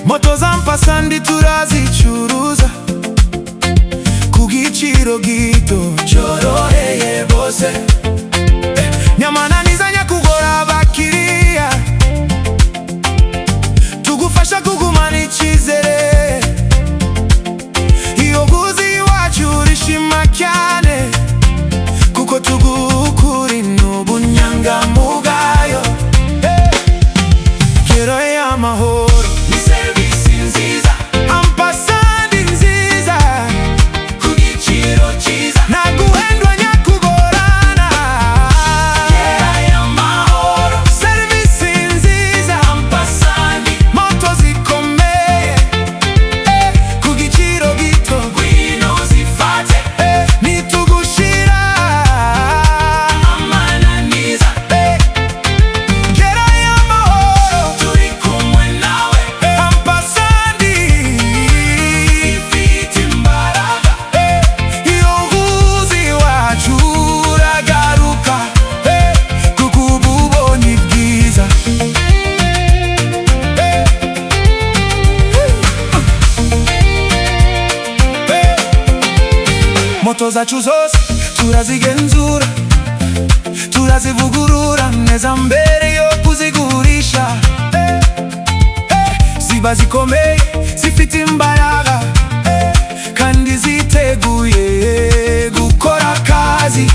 Moto za mpasandi turazicuruza ku giciro gito cyoroheye bose. Nyamananiza kugora abakiriya, tugufasha kugumana icyizere. Iyo guzi iwacu urishima cyane, kuko tugukuri n'ubunyangamugayo. Gero y'amahoro ni serivisi nziza, ampasandi nziza ku giciro cyiza, nta guhendwa nyakugorana. Gero y'amahoro, serivisi nziza, ampasandi, moto zikomeye ku giciro gito, ngwino zifate nitugushira amananiza. Gero y'amahoro, turi kumwe nawe, ampasandi ifite imbaraga. Iyo guzi iwacu uragaruka, kuko uba ubonye ibyiza. Moto zacu zose turazigenzura, turazivugurura neza mbere yo kuzigurisha. Ziba zikomeye, zifite imbaraga, kandi ziteguye gukora akazi.